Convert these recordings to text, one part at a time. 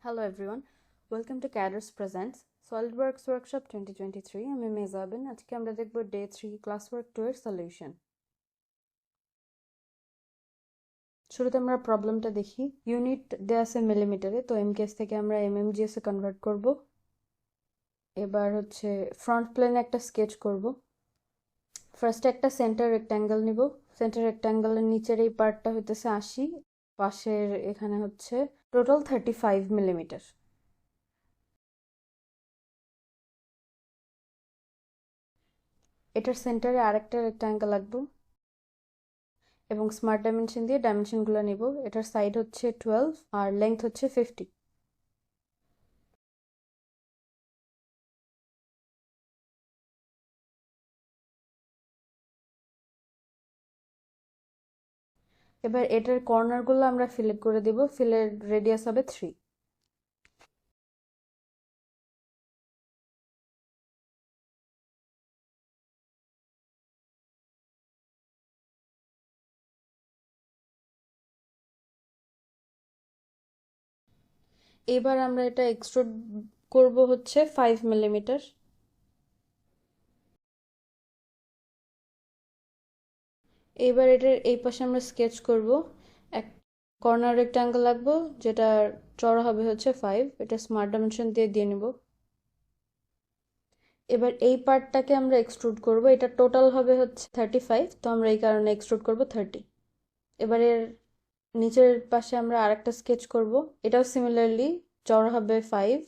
Hello everyone, welcome to CADers Presents Solidworks Workshop 2023. আমি মেজাবিন। আজকে আমরা দেখব ডে 3 ক্লাসওয়ার্ক 2 এর সলিউশন। শুরুতে আমরা প্রবলেমটা দেখি। ইউনিট দেয়া আছে মিলিমিটারে, তো এমকেএস থেকে আমরা এমএমজিএস এ কনভার্ট করব। এবার হচ্ছে ফ্রন্ট প্লেনে একটা স্কেচ করব। ফার্স্টে একটা সেন্টার রেক্ট্যাঙ্গেল নিব। সেন্টার রেক্ট্যাঙ্গেলের নিচের এই পার্টটা হইতেছে 80, পাশের এখানে হচ্ছে টোটাল 35 মিলিমিটার। এটার সেন্টারে আরেকটা রেক্ট্যাঙ্গেল আঁকবো এবং স্মার্ট ডাইমেনশন দিয়ে ডাইমেনশনগুলো নিব। এটার সাইড হচ্ছে 12 আর লেংথ হচ্ছে 50। এবার এটার কর্নারগুলো আমরা ফিলেট করে দিব। ফিলের রেডিয়াস হবে 3। এবার আমরা এটা এক্সট্রুড করব হচ্ছে 5 মিলিমিটার। এবার এটার এই পাশে আমরা স্কেচ করব। এক কর্নার রেক্ট্যাঙ্গেল রাখবো যেটা চড়া হবে হচ্ছে 5। এটা স্মার্ট ডাইমেনশন দিয়ে নিব। এবার এই পার্টটাকে আমরা এক্সট্রুড করব। এটা টোটাল হবে হচ্ছে 35, তো আমরা এই কারণে এক্সট্রুড করব 30। এবার এর নিচের পাশে আমরা আরেকটা স্কেচ করব। এটাও সিমিলারলি চওড়া হবে 5।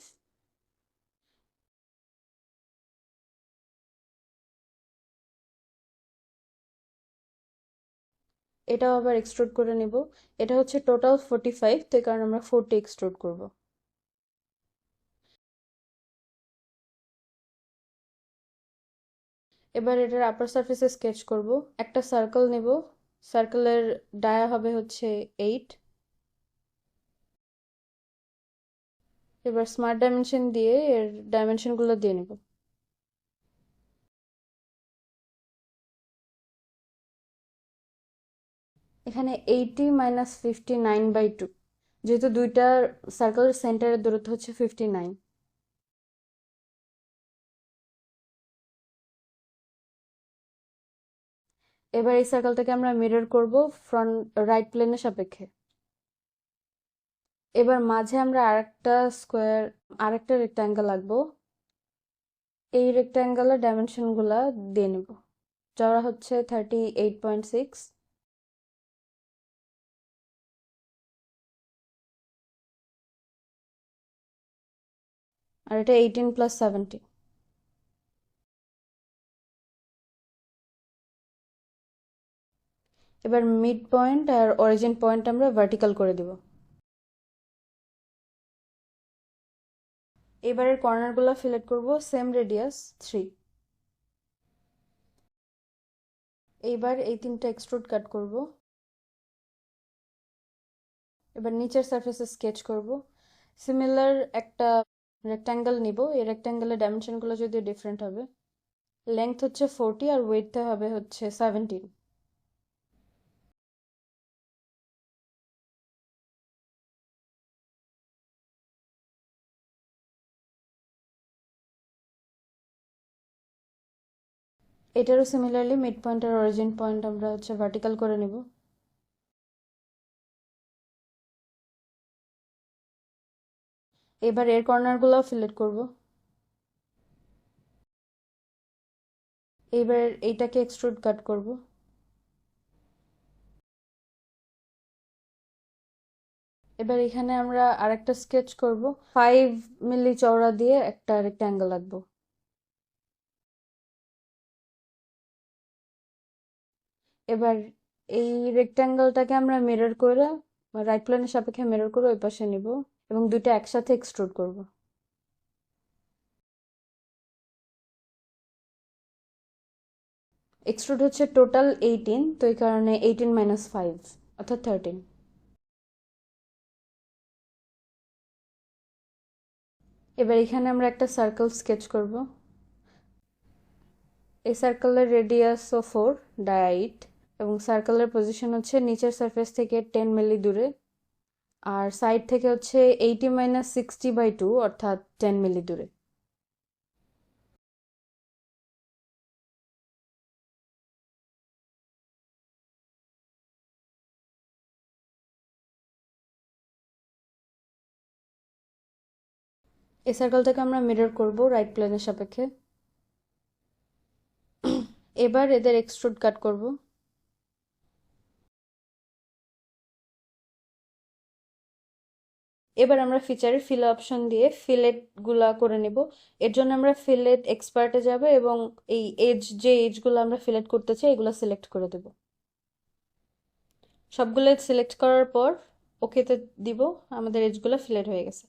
এটাও আবার এক্সট্রুড করে নিব। এটা হচ্ছে টোটাল 45, তো এই কারণে আমরা 40 এক্সট্রুড করব। এবার এটার আপার সারফেসে স্কেচ করব। একটা সার্কেল নেব। সার্কেলের ডায়া হবে হচ্ছে 8। এবার স্মার্ট ডাইমেনশন দিয়ে এর ডাইমেনশনগুলো দিয়ে নেব। এখানে 80 মাইনাস 59/2, যেহেতু দুইটা সার্কেলের সেন্টারের দূরত্ব হচ্ছে 59। এবার এই সার্কেলটাকে আমরা মিরর করব ফ্রন্ট রাইট প্লেনের সাপেক্ষে। এবার মাঝে আমরা আরেকটা রেক্ট্যাঙ্গেল আঁকবো। এই রেক্ট্যাঙ্গেলের ডাইমেনশনগুলা দিয়ে নেব। চওড়া হচ্ছে 38.6 আর এটা 18 + 70। এবার মিড পয়েন্ট আর অরিজিন পয়েন্ট আমরা ভার্টিক্যাল করে দিব। এবারের কর্নারগুলো ফিলেট করব সেম রেডিয়াস 3। এইবার এই তিনটা এক্সট্রুড কাট করব। এবার নিচের সারফেসে স্কেচ করব। সিমিলার একটা রেক্ট্যাঙ্গেল নিব। এই রেক্ট্যাঙ্গেলের ডাইমেনশনগুলো যদি ডিফারেন্ট হবে। লেংথ হচ্ছে 40 আর ওয়েডথ হবে হচ্ছে 17। এটারও সিমিলারলি মিড পয়েন্ট আর অরিজিন পয়েন্ট আমরা হচ্ছে ভার্টিক্যাল করে নেব। এবার এর কর্নারগুলোও ফিলেট করব। এবার এইটাকে এক্সট্রুড কাট করব। এবার এখানে আমরা আরেকটা স্কেচ করব। 5 মিলি চওড়া দিয়ে একটা রেক্ট্যাঙ্গেল আঁকবো। এবার এই রেক্ট্যাঙ্গেলটাকে আমরা মিরর করে রাইট প্লেনের সাপেক্ষে মিরর করে ওই পাশে নিব এবং দুইটা একসাথে এক্সট্রুড করব। এক্সট্রুড হচ্ছে টোটাল 18, তো এই কারণে 18 মাইনাস 5 অর্থাৎ 13। এবার এখানে আমরা একটা সার্কেল স্কেচ করব। এই সার্কেলের রেডিয়াসও 4, ডায়া 8 এবং সার্কেলের পজিশন হচ্ছে নিচের সারফেস থেকে 10 মিলি দূরে। আর সাইড থেকে হচ্ছে 80 - 60/2 অর্থাৎ 10 মিলি দূরে। এই সার্কেলটাকে আমরা মিরর করব রাইট প্লেনের সাপেক্ষে। এবার এদের এক্সট্রুড কাট করব। এবার আমরা ফিচারে ফিল অপশন দিয়ে ফিলেট গুলা করে নেব। এর জন্য আমরা ফিলেট এক্সপার্টে যাব এবং এই যে এজগুলো আমরা ফিলেট করতে চাই এগুলো সিলেক্ট করে দেব। সবগুলো সিলেক্ট করার পর ওকেতে দিব। আমাদের এজগুলো ফিলেট হয়ে গেছে।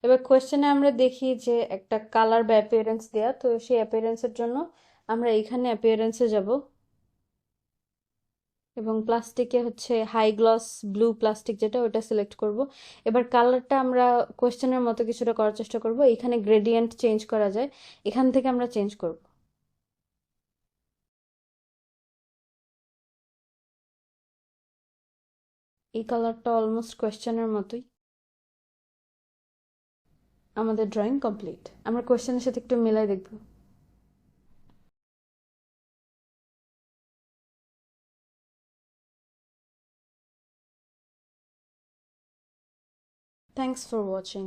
এবার কোয়েশ্চেনে আমরা দেখি যে একটা কালার বা অ্যাপিয়ারেন্স দেয়া, তো সেই অ্যাপিয়ারেন্সের জন্য আমরা এখানে অ্যাপিয়ারেন্সে যাব এবং প্লাস্টিকে হচ্ছে হাই গ্লস ব্লু প্লাস্টিক যেটা ওটা সিলেক্ট করব। এবার কালারটা আমরা কোয়েশ্চেনের মতো কিছুটা করার চেষ্টা করব। এখানে গ্রেডিয়েন্ট চেঞ্জ করা যায়, এখান থেকে আমরা চেঞ্জ করব। এই কালারটা অলমোস্ট কোয়েশ্চেনের মতোই। আমাদের ড্রয়িং কমপ্লিট। আমরা কোয়েশ্চেনের সাথে একটু মিলাই দেখব। Thanks for watching.